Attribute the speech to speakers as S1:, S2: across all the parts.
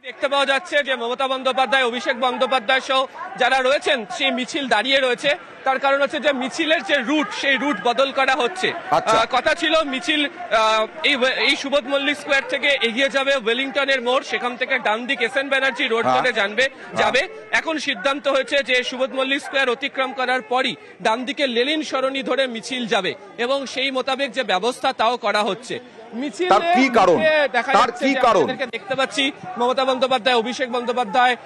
S1: দেখতে পাওয়া যাচ্ছে যে মমতা বন্দ্যোপাধ্যায়, অভিষেক বন্দ্যোপাধ্যায় সহ যারা রয়েছেন সেই মিছিল দাঁড়িয়ে রয়েছে। তার কারণ হচ্ছে যে মিছিলের যে রুট, সেই রুট বদল করা হচ্ছে। কথা ছিল মিছিল এই সুবোধ মল্লিক স্কোয়ার থেকে এগিয়ে যাবে ওয়েলিংটনের মোড়, সেখান থেকে ডান দিক এসএন ব্যানার্জি রোড ধরে যাবে। এখন সিদ্ধান্ত হয়েছে যে সুবোধ মল্লিক স্কোয়ার অতিক্রম করার পরই ডান দিকে লেনিন সরণি ধরে মিছিল যাবে এবং সেই মোতাবেক যে ব্যবস্থা তাও করা হচ্ছে। দেখতে পাচ্ছি মমতা বন্দ্যোপাধ্যায়, অভিষেক বন্দ্যোপাধ্যায়।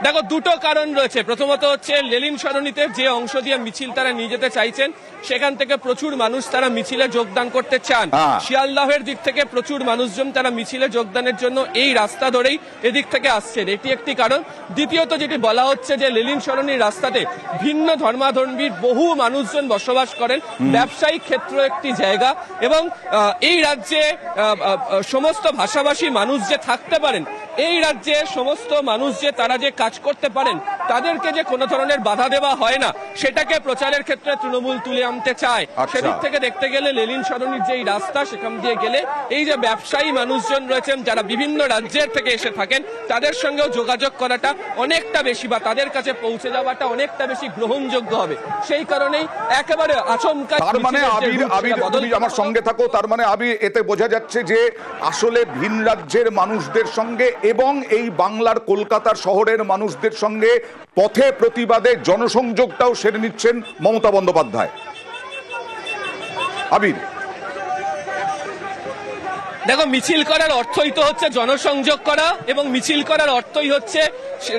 S1: দেখো, দুটো কারণ রয়েছে। প্রথমত হচ্ছে লেনিন সরণিতে যে অংশ দিয়ে মিছিল তারা নিয়ে যেতে চাইছেন, সেখান থেকে প্রচুর মানুষ তারা মিছিলে যোগদান করতে চান। শিয়ালদহের দিক থেকে প্রচুর মানুষজন তারা মিছিলে যোগদানের জন্য এই রাস্তা ধরেই এদিক থেকে আসছেন, এটি একটি কারণ। দ্বিতীয়ত যেটি বলা হচ্ছে যে লেনিন সরণির রাস্তাতে ভিন্ন ধর্মাধর্মীর বহু মানুষজন বসবাস করেন, ব্যবসায়িক ক্ষেত্র একটি জায়গা, এবং এই রাজ্যে সমস্ত ভাষাভাষী মানুষ যে থাকতে পারেন, এই রাজ্যে সমস্ত মানুষ যে তারা যে কাজ করতে পারেন, তাদেরকে যে কোনো ধরনের বাধা দেওয়া হয় না, সেটাকে প্রচারের ক্ষেত্রে তৃণমূল তুলে আনতে চায়। সেদিক থেকে দেখতে গেলে লেনিন সরণির যে রাস্তা, সেখান দিয়ে গেলে এই যে ব্যবসায়ী মানুষজন রয়েছেন যারা বিভিন্ন রাজ্যের থেকে এসে থাকেন, তাদের সঙ্গেও যোগাযোগ করাটা অনেকটা বেশি, বা তাদের কাছে পৌঁছে যাওয়াটা অনেকটা বেশি গ্রহণযোগ্য হবে। সেই কারণেই একেবারে আচমকা।
S2: তার মানে তুমি আমার সঙ্গে থাকো, তার মানে এতে বোঝা যাচ্ছে যে আসলে ভিন রাজ্যের মানুষদের সঙ্গে এবং এই বাংলার কলকাতার শহরের মানুষদের সঙ্গে পথে প্রতিবাদে জনসংযোগটাও সেরে নিচ্ছেন মমতা বন্দ্যোপাধ্যায়। আবির,
S1: দেখো, মিছিল করার অর্থই তো হচ্ছে জনসংযোগ করা, এবং মিছিল করার অর্থই হচ্ছে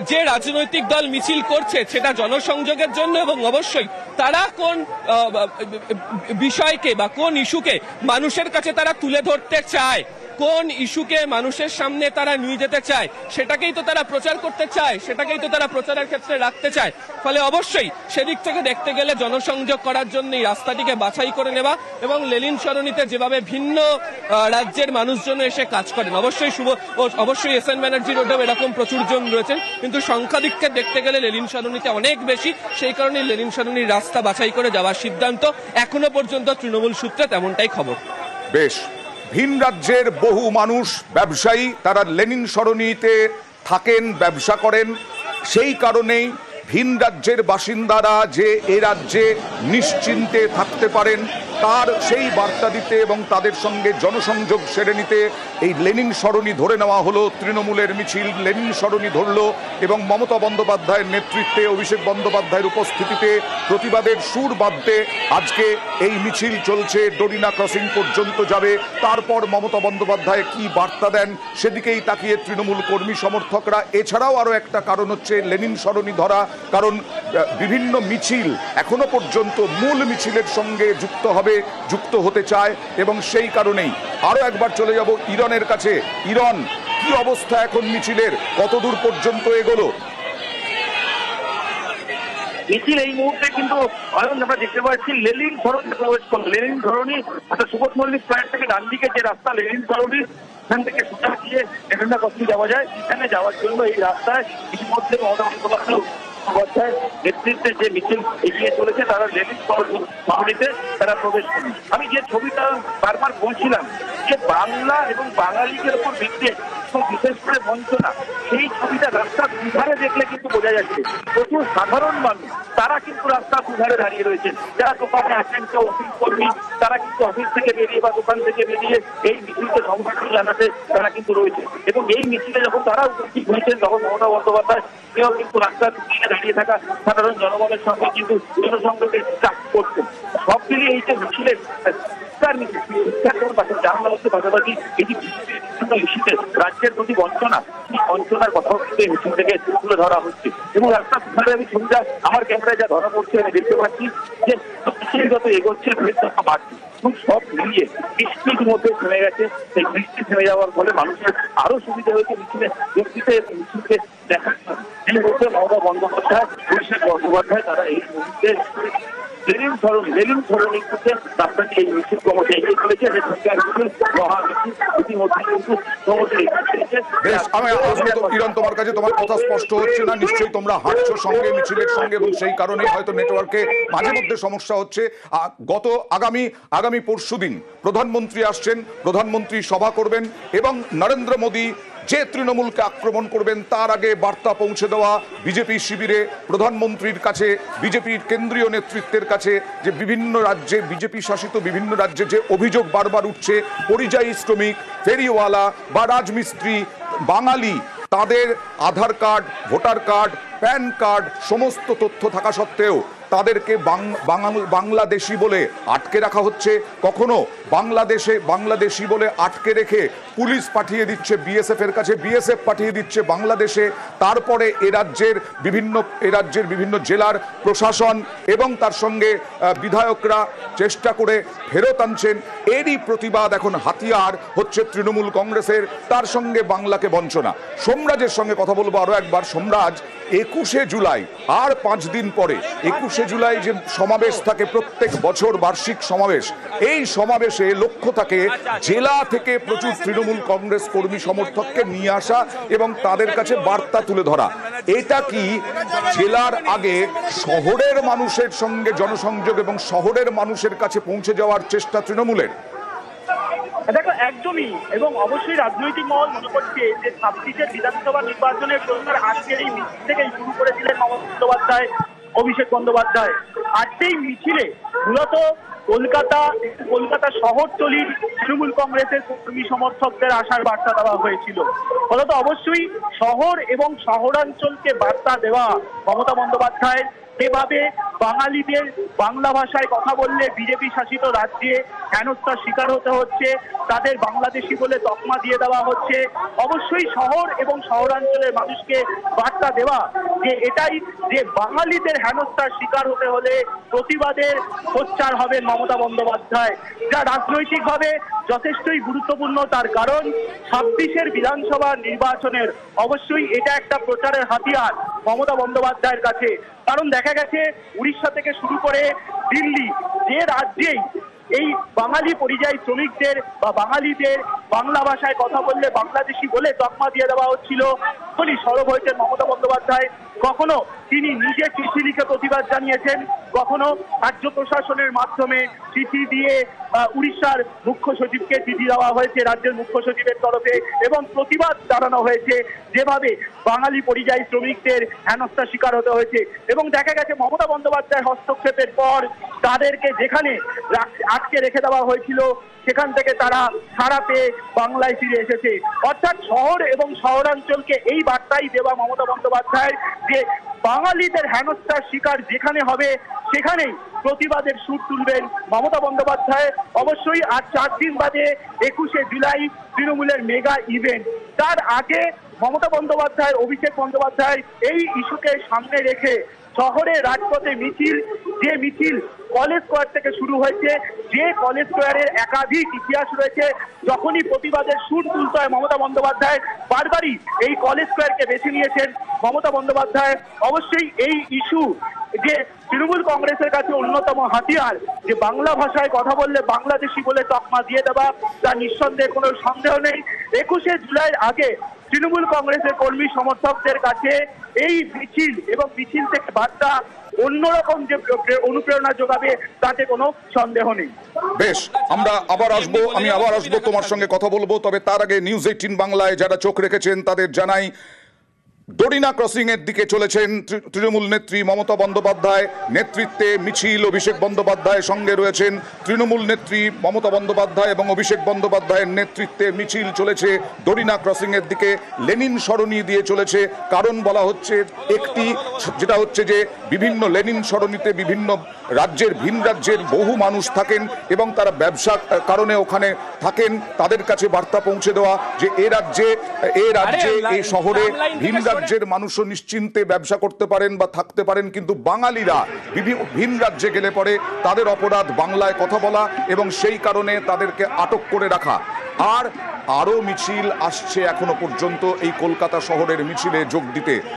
S1: যে রাজনৈতিক দল মিছিল করছে সেটা জনসংযোগের জন্য, এবং অবশ্যই তারা কোন বিষয়কে বা কোন ইস্যুকে মানুষের কাছে তারা তুলে ধরতে চায়, কোন ইস্যুকে মানুষের সামনে তারা নিয়ে যেতে চায়, সেটাকেই তো তারা প্রচার করতে চায়, সেটাকেই তো তারা প্রচারের ক্ষেত্রে রাখতে চায়। ফলে অবশ্যই সেদিক থেকে দেখতে গেলে জনসংযোগ করার জন্য এই রাস্তাটিকে বাছাই করে নেওয়া, এবং লেনিন সরণিতে যেভাবে ভিন্ন রাজ্যের মানুষজন এসে কাজ করেন, অবশ্যই এসএন ব্যানার্জি রোডেও এরকম প্রচুর জন রয়েছেন, কিন্তু সংখ্যা দিককে দেখতে গেলে লেনিন সরণিতে অনেক বেশি। সেই কারণে লেনিন সরণির রাস্তা বাছাই করে যাওয়ার সিদ্ধান্ত। এখনো পর্যন্ত তৃণমূল সূত্রে তেমনটাই খবর।
S2: বেশ, ভিন রাজ্যের বহু মানুষ ব্যবসায়ী, তারা লেনিন সরণিতে থাকেন, ব্যবসা করেন। সেই কারণেই ভিন রাজ্যের বাসিন্দারা যে এ রাজ্যে নিশ্চিন্তে থাকতে পারেন, তার সেই বার্তা দিতে এবং তাদের সঙ্গে জনসংযোগ সেরে নিতে এই লেনিন সরণি ধরে নেওয়া হলো। তৃণমূলের মিছিল লেনিন সরণি ধরল এবং মমতা বন্দ্যোপাধ্যায়ের নেতৃত্বে, অভিষেক বন্দ্যোপাধ্যায়ের উপস্থিতিতে প্রতিবাদের সুর বাঁধতে আজকে এই মিছিল চলছে, ডোরিনা ক্রসিং পর্যন্ত যাবে। তারপর মমতা বন্দ্যোপাধ্যায় কি বার্তা দেন সেদিকেই তাকিয়ে তৃণমূল কর্মী সমর্থকরা। এছাড়াও আরও একটা কারণ হচ্ছে লেনিন সরণি ধরা, কারণ বিভিন্ন মিছিল এখনো পর্যন্ত মূল মিছিলের সঙ্গে যুক্ত হতে চায়, এবং সেই কারণেই আরো একবার চলে যাব ইরনের কাছে। ইরন, কি অবস্থা এখন মিছিলের, কতদূর পর্যন্ত এগোলো?
S3: মিছিল এই মুহূর্তে কিন্তু আমরা দেখতে পাচ্ছি লেনিন সরণি প্রবেশ করলো। লেনিন সরণি অর্থাৎ সুবোধ মল্লিক স্কয়ার থেকে ডান দিকে যে রাস্তা লেনিন সরণি, এখান থেকে সোজা গিয়ে এখানটা কখন যাওয়া যায়, এখানে যাওয়ার জন্য এই রাস্তায় ইতিমধ্যে মমতা বন্দ্যোপাধ্যায়ের নেতৃত্বে যে মিছিল এগিয়ে চলেছে, তারা লেনিন সরণিতে তারা প্রবেশ করে। আমি যে ছবিটা বারবার বলছিলাম যে বাংলা এবং বাঙালিদের উপর বিদ্বেষ, বিশেষ করে বঞ্চনা, সেই ছবিটা রাস্তার দুধারে দেখলে কিন্তু বোঝা যাচ্ছে। প্রচুর সাধারণ মানুষ তারা কিন্তু রাস্তার দুধারে দাঁড়িয়ে রয়েছেন, যারা দোকানে আছেন, কেউ অফিস কর্মী, তারা কিন্তু অফিস থেকে বেরিয়ে বা দোকান থেকে বেরিয়ে এই মিছিলকে সমর্থন জানাতে তারা কিন্তু রয়েছে। এবং এই মিছিলে যখন তারা উপস্থিত হয়েছেন, তখন মমতা বন্দ্যোপাধ্যায় কেউ কিন্তু রাস্তার দিকে দাঁড়িয়ে থাকা সাধারণ জনগণের সঙ্গে কিন্তু জনসংযোগের কাজ করছেন। সব মিলিয়ে এই যে মিছিলের পাশাপাশি এটি বিভিন্ন ইস্যুতে রাজ্যের প্রতি বঞ্চনা, এই বঞ্চনার কথাও কিন্তু এই মিছিল থেকে তুলে ধরা হচ্ছে। এবং রাস্তার দুধারে আমি ছবিটা আমার ক্যামেরায় যা ধরা পড়ছে, আমি দেখতে পাচ্ছি যে মিছিল যত এগোচ্ছে ভিড় তত বাড়ছে, এবং সব মিলিয়ে বৃষ্টির মধ্যে থেমে গেছে। সেই বৃষ্টি থেমে যাওয়ার ফলে মানুষের আরো সুবিধা হয়েছে মিছিলে যোগ দিতে, মিছিলকে দেখার জন্য। এই মুহূর্তে মমতা বন্দ্যোপাধ্যায়, অভিষেক বন্দ্যোপাধ্যায় তারা এই মুহূর্তে লেনিন সরণি করতে রাস্তাটি এই মিছিল ক্রমশে এগিয়ে চলেছে।
S2: কিরণ, তোমার কাছে তোমার কথা স্পষ্ট হচ্ছে না, নিশ্চয়ই তোমরা হাঁটছো সঙ্গে মিছিলের সঙ্গে, এবং সেই কারণে হয়তো নেটওয়ার্কে মাঝে মধ্যে সমস্যা হচ্ছে। আগামী পরশুদিন প্রধানমন্ত্রী আসছেন, প্রধানমন্ত্রী সভা করবেন, এবং নরেন্দ্র মোদী যে তৃণমূলকে আক্রমণ করবেন তার আগে বার্তা পৌঁছে দেওয়া বিজেপি শিবিরে প্রধানমন্ত্রীর কাছে, বিজেপির কেন্দ্রীয় নেতৃত্বের কাছে, যে বিভিন্ন রাজ্যে বিজেপি শাসিত বিভিন্ন রাজ্যে যে অভিযোগ বারবার উঠছে, পরিযায়ী শ্রমিক, ফেরিওয়ালা বা রাজমিস্ত্রি, বাঙালি, তাদের Aadhaar card, voter card, PAN card সমস্ত তথ্য থাকা সত্ত্বেও তাদেরকে বাংলাদেশি বলে আটকে রাখা হচ্ছে। কখনো বাংলাদেশি বলে আটকে রেখে পুলিশ পাঠিয়ে দিচ্ছে বিএসএফ এর কাছে, বিএসএফ পাঠিয়ে দিচ্ছে বাংলাদেশে। তারপরে এ রাজ্যের বিভিন্ন জেলার প্রশাসন এবং তার সঙ্গে বিধায়করা চেষ্টা করে ফেরত আনছেন। এরই প্রতিবাদ এখন হাতিয়ার হচ্ছে তৃণমূল কংগ্রেসের, তার সঙ্গে বাংলাকে বঞ্চনা। সোমরাজের সঙ্গে কথা বলবো আরো একবার। সোমরাজ, 21শে জুলাই আর 5 দিন পরে 21শে জুলাই যে সমাবেশ থাকে প্রত্যেক বছর, বার্ষিক সমাবেশ, এই সমাবেশে লক্ষ্য থাকে জেলা থেকে প্রচুর তৃণমূল কংগ্রেস কর্মী সমর্থককে নিয়ে আসা এবং তাদের কাছে বার্তা তুলে ধরা। এটা কি জেলার আগে শহরের মানুষের সঙ্গে জনসংযোগ এবং শহরের মানুষের কাছে পৌঁছে যাওয়ার চেষ্টা তৃণমূলের?
S4: দেখো, একদমই। এবং অবশ্যই রাজনৈতিক মহল মনে করছে যে 26-এর বিধানসভা নির্বাচনের প্রচার আজকের এই মিছিল থেকেই শুরু করেছিলেন মমতা বন্দ্যোপাধ্যায়, অভিষেক বন্দ্যোপাধ্যায়। আর সেই মিছিলে মূলত কলকাতা শহরতলির তৃণমূল কংগ্রেসের কর্মী সমর্থকদের আসার বার্তা দেওয়া হয়েছিল। ফলত অবশ্যই শহর এবং শহরাঞ্চলকে বার্তা দেওয়া মমতা বন্দ্যোপাধ্যায়, যেভাবে বাঙালিদের বাংলা ভাষায় কথা বললে বিজেপি শাসিত রাজ্যে হেনস্থার শিকার হতে হচ্ছে, তাদের বাংলাদেশি বলে তকমা দিয়ে দেওয়া হচ্ছে। অবশ্যই শহর এবং শহরাঞ্চলের মানুষকে বার্তা দেওয়া যে এটাই, যে বাঙালিদের হেনস্থার শিকার হতে হলে প্রতিবাদের সোচ্চার হবেন মমতা বন্দ্যোপাধ্যায়, যা রাজনৈতিকভাবে যথেষ্টই গুরুত্বপূর্ণ। তার কারণ 26-এর বিধানসভা নির্বাচনের অবশ্যই এটা একটা প্রচারের হাতিয়ার মমতা বন্দ্যোপাধ্যায়ের কাছে। কারণ দেখা গেছে উড়িষ্যা থেকে শুরু করে দিল্লি, যে রাজ্যেই এই বাঙালি পরিযায়ী শ্রমিকদের বা বাঙালিদের বাংলা ভাষায় কথা বললে বাংলাদেশি বলে তকমা দিয়ে দেওয়া হচ্ছিল, তখনই সরব হয়েছেন মমতা বন্দ্যোপাধ্যায়। কখনো তিনি নিজে চিঠি লিখে প্রতিবাদ জানিয়েছেন, কখনো রাজ্য প্রশাসনের মাধ্যমে চিঠি দিয়ে উড়িষ্যার মুখ্য সচিবকে চিঠি দেওয়া হয়েছে রাজ্যের মুখ্য সচিবের তরফে, এবং প্রতিবাদ জানানো হয়েছে যেভাবে বাঙালি পরিযায়ী শ্রমিকদের হেনস্থার শিকার হতে হয়েছে। এবং দেখা গেছে মমতা বন্দ্যোপাধ্যায় হস্তক্ষেপের পর তাদেরকে যেখানে আটকে রেখে দেওয়া হয়েছিল সেখান থেকে তারা ছাড়া পেয়ে বাংলায় ফিরে এসেছে। অর্থাৎ শহর এবং শহরাঞ্চলকে এই বার্তাই দেওয়া মমতা বন্দ্যোপাধ্যায় যে বাঙালিদের হেনস্থার শিকার যেখানে হবে সেখানেই প্রতিবাদের সুর তুলবেন মমতা বন্দ্যোপাধ্যায়। অবশ্যই আর 4 দিন বাদে 21শে জুলাই তৃণমূলের মেগা ইভেন্ট। তার আগে মমতা বন্দ্যোপাধ্যায়, অভিষেক বন্দ্যোপাধ্যায় এই ইস্যুকে সামনে রেখে শহরে রাজপথে মিছিল, যে মিছিল কলেজ স্কোয়ার থেকে শুরু হয়েছে, যে কলেজ স্কোয়ারের একাধিক ইতিহাস রয়েছে। যখনই প্রতিবাদের সুর তুলতে হয় মমতা বন্দ্যোপাধ্যায় বারবারই এই কলেজ স্কোয়ারকে বেছে নিয়েছেন মমতা বন্দ্যোপাধ্যায়। অবশ্যই এই ইস্যু যে তৃণমূল কংগ্রেসের কাছে অন্যতম হাতিয়ার, যে বাংলা ভাষায় কথা বললে বাংলাদেশি বলে তকমা দিয়ে দেওয়া, তা নিঃসন্দেহে কোনো সন্দেহ নেই। 21শে জুলাইয়ের আগে তৃণমূল কংগ্রেসের কর্মী সমর্থকদের কাছে এই মিছিল এবং মিছিল থেকে বার্তা অন্যরকম যে অনুপ্রেরণা যোগাবে তাতে কোনো সন্দেহ নেই।
S2: বেশ, আমরা আবার আসবো, আমি আবার আসবো, তোমার সঙ্গে কথা বলবো। তবে তার আগে নিউজ 18 বাংলায় যারা চোখ রেখেছেন তাদের জানাই, দড়িনা ক্রসিং এর দিকে চলেছেন তৃণমূল নেত্রী মমতা বন্দ্যোপাধ্যায় নেতৃত্বে মিছিল। অভিষেক বন্দ্যোপাধ্যায় সঙ্গে রয়েছেন। তৃণমূল নেত্রী মমতা বন্দ্যোপাধ্যায় এবং অভিষেক বন্দ্যোপাধ্যায়ের নেতৃত্বে মিছিল চলেছে দড়িনা ক্রসিং এর দিকে, লেনিন সরণি দিয়ে চলেছে। কারণ বলা হচ্ছে একটি, যেটা হচ্ছে যে বিভিন্ন লেনিন সরণিতে বিভিন্ন রাজ্যের, ভিন রাজ্যের বহু মানুষ থাকেন এবং তারা ব্যবসা কারণে ওখানে থাকেন। তাদের কাছে বার্তা পৌঁছে দেওয়া যে এ রাজ্যে এই শহরে ভিন রাজ্যের মানুষও নিশ্চিন্তে ব্যবসা করতে পারেন বা থাকতে পারেন, কিন্তু বাঙালিরা ভিন রাজ্যে গেলে পরে তাদের অপরাধ বাংলায় কথা বলা এবং সেই কারণে তাদেরকে আটক করে রাখা। আর আরো মিছিল আসছে এখনো পর্যন্ত এই কলকাতা শহরের মিছিলে যোগ দিতে।